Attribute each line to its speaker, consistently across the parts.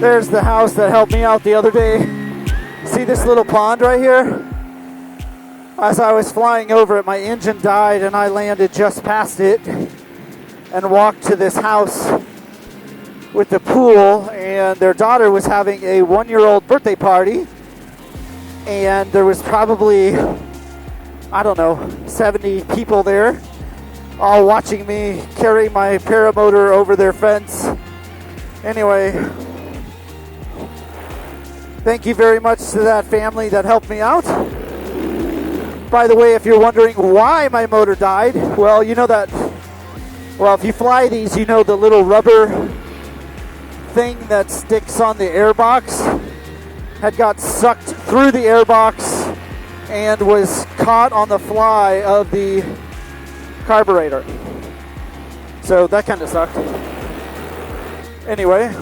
Speaker 1: There's the house that helped me out the other day. See this little pond right here? As I was flying over it, my engine died and I landed just past it and walked to this house with the pool, and their daughter was having a 1-year-old birthday party, and there was probably, I don't know, 70 people there, all watching me carry my paramotor over their fence. Anyway, thank you very much to that family that helped me out. By the way, if you're wondering why my motor died, well, you know that, well, if you fly these, you know the little rubber thing that sticks on the airbox had got sucked through the airbox and was caught on the fly of the carburetor. So that kind of sucked. Anyway,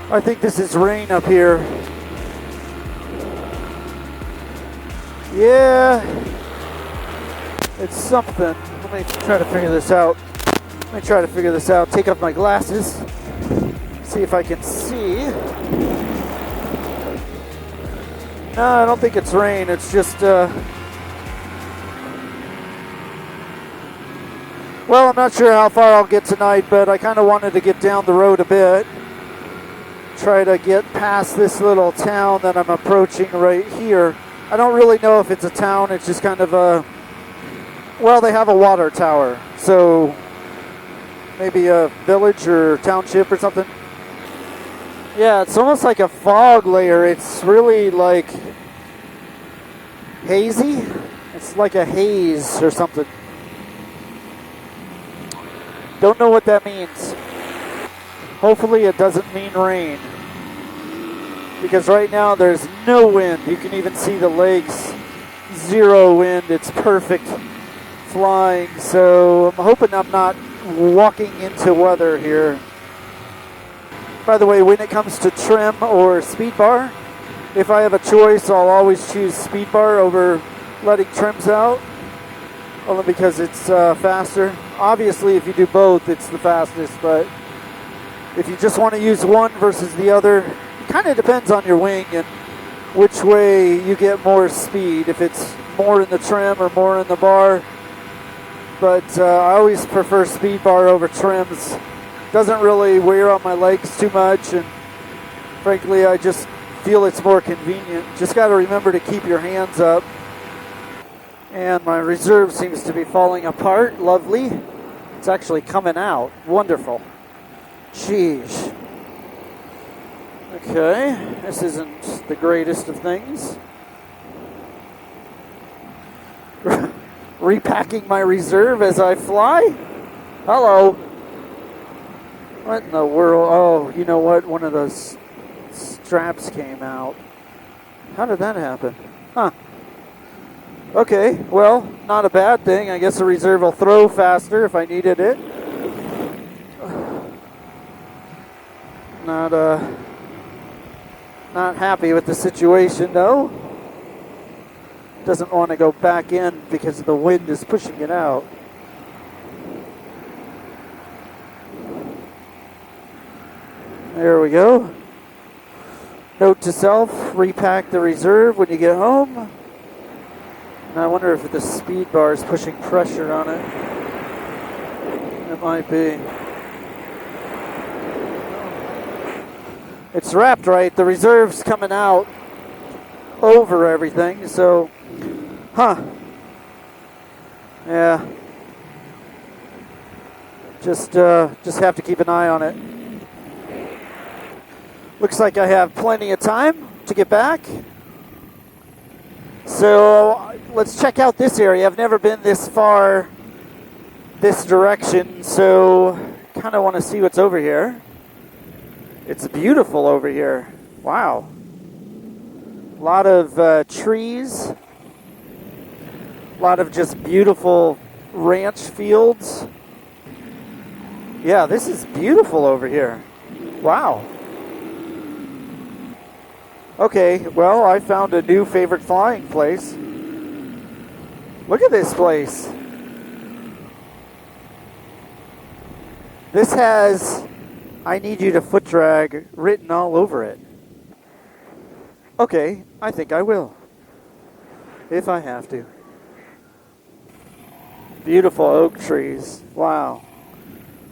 Speaker 1: I think this is rain up here. Yeah, it's something. Let me try to figure this out. Take off my glasses. See if I can see. No, I don't think it's rain. It's just, well, I'm not sure how far I'll get tonight, but I kind of wanted to get down the road a bit. Try to get past this little town that I'm approaching right here. I don't really know if it's a town. It's just kind of a, well, they have a water tower. So maybe a village or township or something. Yeah, it's almost like a fog layer. It's really like hazy. It's like a haze or something. Don't know what that means. Hopefully it doesn't mean rain. Because right now there's no wind. You can even see the lakes. Zero wind. It's perfect flying. So I'm hoping I'm not walking into weather here. By the way, when it comes to trim or speed bar, if I have a choice, I'll always choose speed bar over letting trims out. Only because it's faster. Obviously, if you do both, it's the fastest. But if you just want to use one versus the other, it kind of depends on your wing and which way you get more speed. If it's more in the trim or more in the bar. But I always prefer speed bar over trims. Doesn't really wear on my legs too much, and frankly, I just feel it's more convenient. Just got to remember to keep your hands up. And my reserve seems to be falling apart. Lovely. It's actually coming out. Wonderful. Jeez. Okay, this isn't the greatest of things. Repacking my reserve as I fly. Hello. What in the world? Oh, you know what? One of those straps came out. How did that happen? Huh. Okay, well, not a bad thing. I guess the reserve will throw faster if I needed it. Not happy with the situation, though. Doesn't want to go back in because the wind is pushing it out. There we go. Note to self, repack the reserve when you get home. And I wonder if the speed bar is pushing pressure on it. It might be. It's wrapped right. The reserve's coming out over everything, so, yeah. Just have to keep an eye on it. Looks like I have plenty of time to get back. So let's check out this area. I've never been this far this direction, so kind of want to see what's over here. It's beautiful over here. Wow. A lot of trees. A lot of just beautiful ranch fields. Yeah, this is beautiful over here. Wow. Okay, well, I found a new favorite flying place. Look at this place. This has I need you to foot drag written all over it. Okay, I think I will. If I have to. Beautiful oak trees. Wow.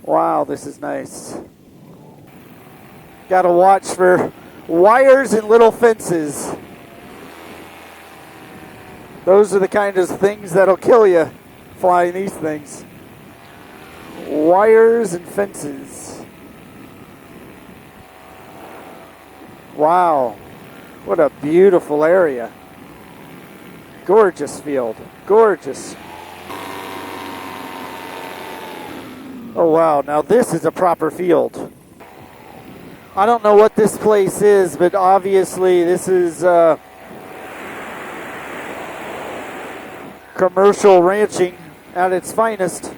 Speaker 1: Wow, this is nice. Gotta watch for wires and little fences. Those are the kind of things that'll kill you flying these things. Wires and fences. Wow. What a beautiful area. Gorgeous field. Gorgeous. Oh, wow. Now this is a proper field. I don't know what this place is, but obviously this is commercial ranching at its finest.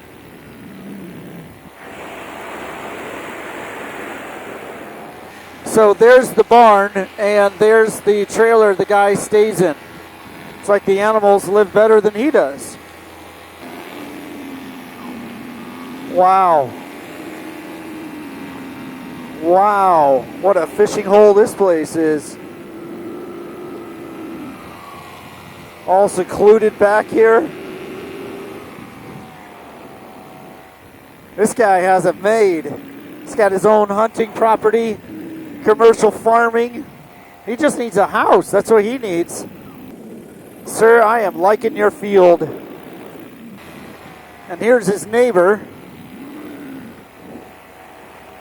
Speaker 1: So there's the barn, and there's the trailer the guy stays in. It's like the animals live better than he does. Wow. Wow, what a fishing hole this place is. All secluded back here. This guy has it made. He's got his own hunting property, commercial farming. He just needs a house. That's what he needs. Sir, I am liking your field. And here's his neighbor,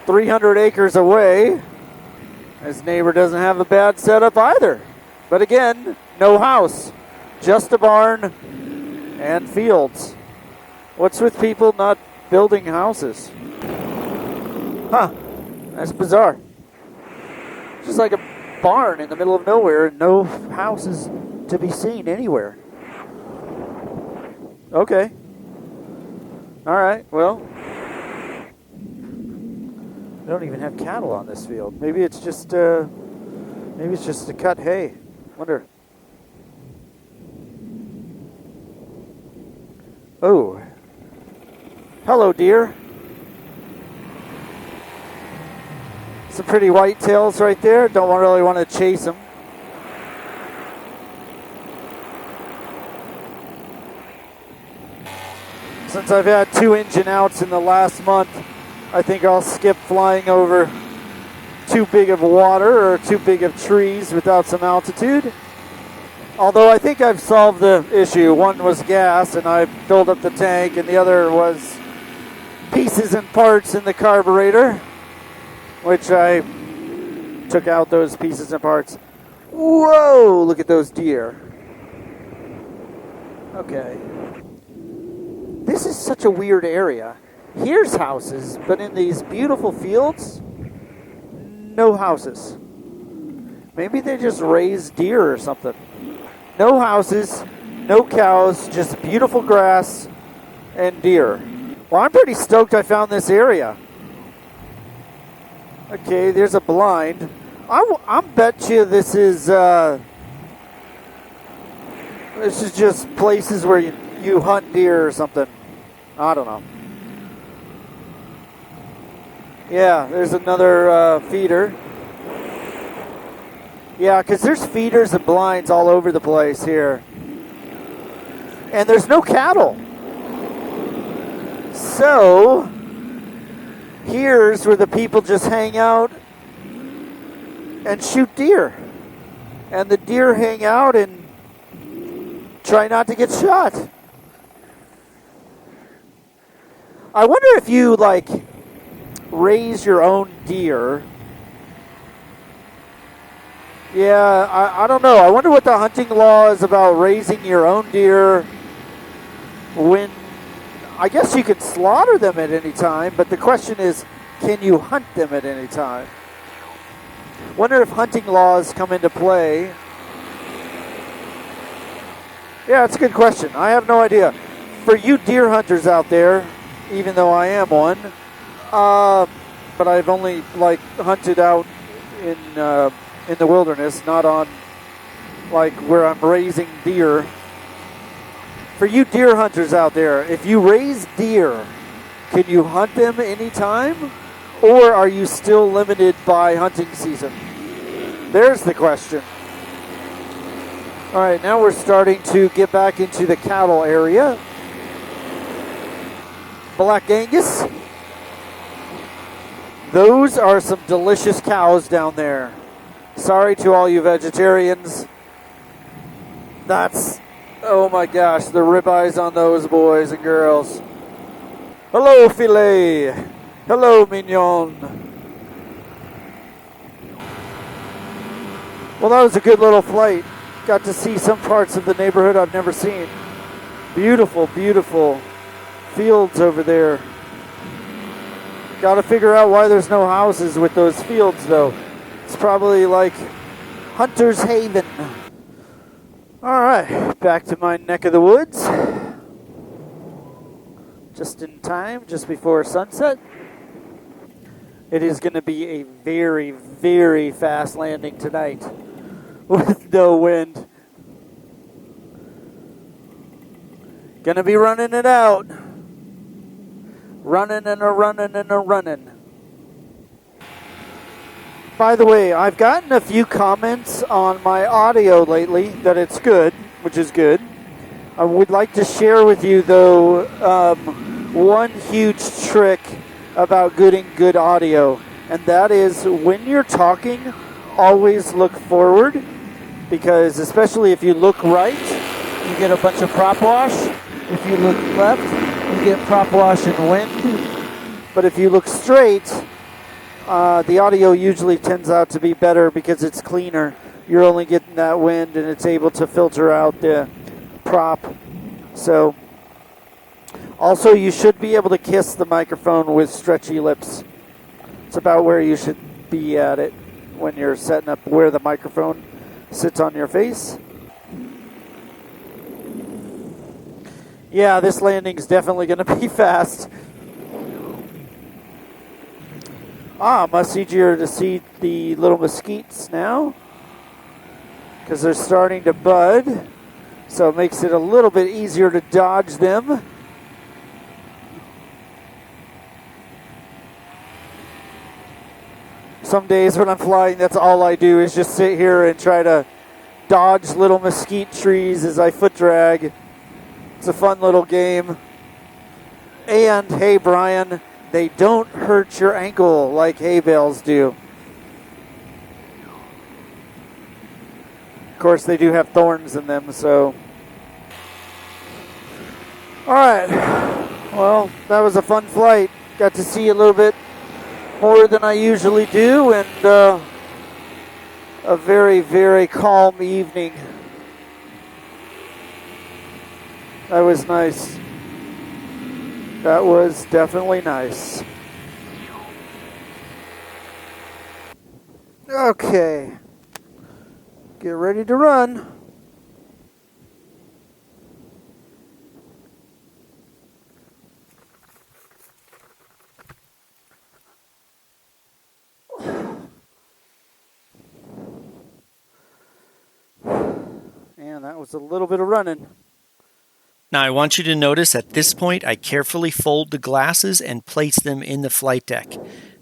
Speaker 1: 300 acres away. His neighbor doesn't have a bad setup either. But again, no house. Just a barn and fields. What's with people not building houses? Huh, that's bizarre. Just like a barn in the middle of nowhere and no houses to be seen anywhere. Okay. All right, well. They don't even have cattle on this field. Maybe it's just to cut hay. Wonder. Oh. Hello, deer. Some pretty whitetails right there. Don't really want to chase them. Since I've had 2 engine outs in the last month, I think I'll skip flying over too big of water or too big of trees without some altitude. Although I think I've solved the issue. One was gas and I filled up the tank, and the other was pieces and parts in the carburetor, which I took out those pieces and parts. Whoa, look at those deer. Okay. This is such a weird area. Here's houses, but in these beautiful fields, no houses. Maybe they just raise deer or something. No houses, no cows, just beautiful grass and deer. Well, I'm pretty stoked I found this area. Okay, there's a blind. I bet you this is just places where you hunt deer or something. I don't know. Yeah, there's another feeder. Yeah, because there's feeders and blinds all over the place here. And there's no cattle. So, here's where the people just hang out and shoot deer. And the deer hang out and try not to get shot. I wonder if you, like, raise your own deer. Yeah, I don't know. I wonder what the hunting law is about raising your own deer when, I guess you can slaughter them at any time, but the question is, can you hunt them at any time? Wonder if hunting laws come into play. Yeah, it's a good question. I have no idea. For you deer hunters out there, even though I am one, but I've only hunted out in the wilderness, not on where I'm raising deer. For you deer hunters out there, if you raise deer, can you hunt them anytime? Or are you still limited by hunting season? There's the question. All right, now we're starting to get back into the cattle area. Black Angus. Those are some delicious cows down there. Sorry to all you vegetarians. That's, oh my gosh, the ribeyes on those boys and girls. Hello, filet. Hello, mignon. Well, that was a good little flight. Got to see some parts of the neighborhood I've never seen. Beautiful, beautiful fields over there. Got to figure out why there's no houses with those fields, though. It's probably like Hunter's Haven. All right, back to my neck of the woods. Just in time, just before sunset. It is going to be a very, very fast landing tonight with no wind. Going to be running it out. Running and a running and a running. By the way, I've gotten a few comments on my audio lately that it's good, which is good. I would like to share with you, though, one huge trick about getting good audio, and that is when you're talking, always look forward, because especially if you look right, you get a bunch of prop wash. If you look left, you get prop wash and wind. But if you look straight, the audio usually tends out to be better because it's cleaner. You're only getting that wind, and it's able to filter out the prop. So, also you should be able to kiss the microphone with stretchy lips. It's about where you should be at it when you're setting up where the microphone sits on your face. Yeah, this landing's definitely going to be fast. Much easier to see the little mesquites now because they're starting to bud, so it makes it a little bit easier to dodge them. Some days when I'm flying, that's all I do is just sit here and try to dodge little mesquite trees as I foot drag. It's a fun little game. And, hey, Brian, they don't hurt your ankle like hay bales do. Of course, they do have thorns in them, so. All right. Well, that was a fun flight. Got to see a little bit more than I usually do, and a very, very calm evening. That was nice. That was definitely nice. Okay. Get ready to run. And that was a little bit of running.
Speaker 2: Now I want you to notice at this point I carefully fold the glasses and place them in the flight deck.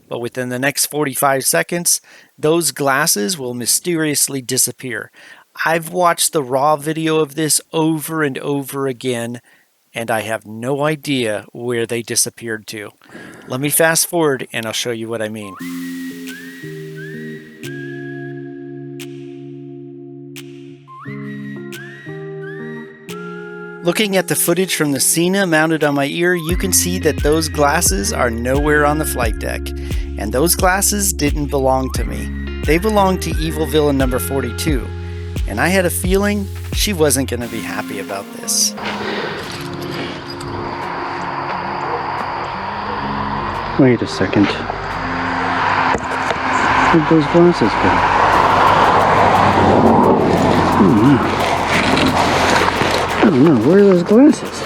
Speaker 2: But within the next 45 seconds, those glasses will mysteriously disappear. I've watched the raw video of this over and over again, and I have no idea where they disappeared to. Let me fast forward and I'll show you what I mean. Looking at the footage from the Cena mounted on my ear, you can see that those glasses are nowhere on the flight deck. And those glasses didn't belong to me. They belonged to Evil Villain number 42. And I had a feeling she wasn't going to be happy about this.
Speaker 3: Wait a second. Where'd those glasses go? I don't know. Where are those glasses?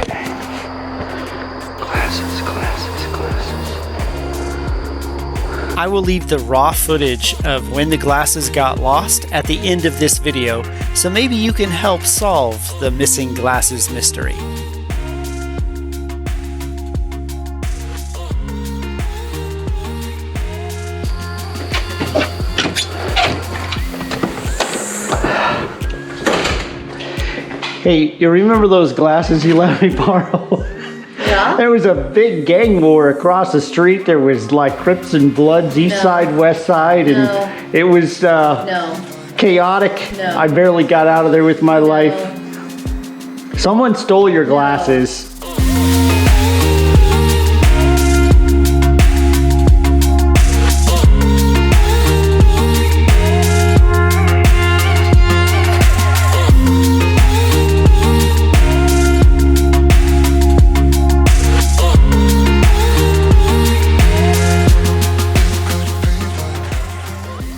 Speaker 3: Okay. Glasses.
Speaker 2: I will leave the raw footage of when the glasses got lost at the end of this video, so maybe you can help solve the missing glasses mystery.
Speaker 4: Hey, you remember those glasses you let me borrow?
Speaker 5: Yeah?
Speaker 4: There was a big gang war across the street. There was like Crips and Bloods, east
Speaker 5: No.
Speaker 4: side, west side, and
Speaker 5: No.
Speaker 4: it was
Speaker 5: No.
Speaker 4: chaotic.
Speaker 5: No.
Speaker 4: I barely got out of there with my life.
Speaker 5: No.
Speaker 4: Someone stole your glasses.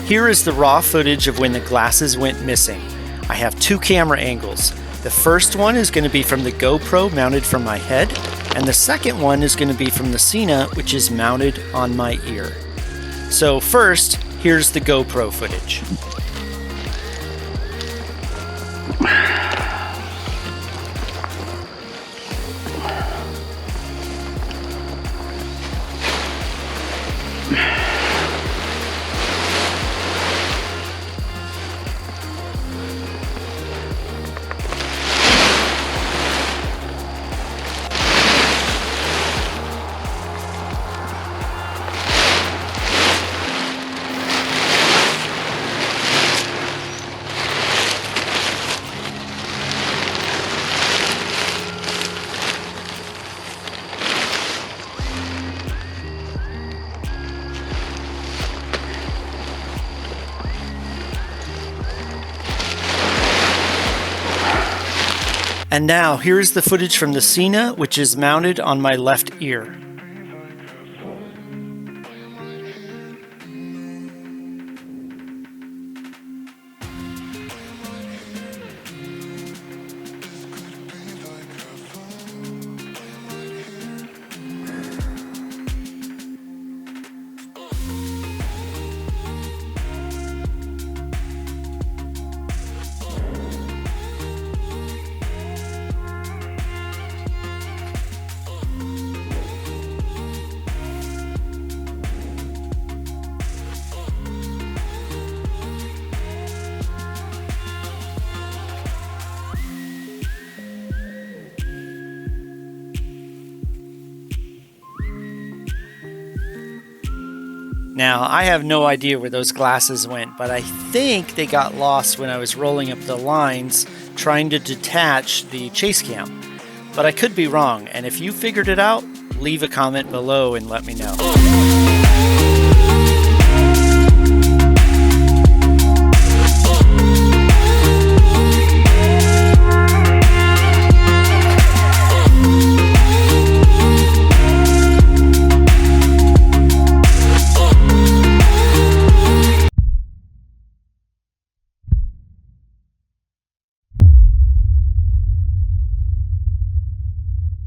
Speaker 2: Here is the raw footage of when the glasses went missing. I have two camera angles. The first one is going to be from the GoPro mounted from my head, and the second one is going to be from the Cena, which is mounted on my ear. So first, here's the GoPro footage. And now, here's the footage from the Cena, which is mounted on my left ear. Now, I have no idea where those glasses went, but I think they got lost when I was rolling up the lines trying to detach the chase cam. But I could be wrong, and if you figured it out, leave a comment below and let me know.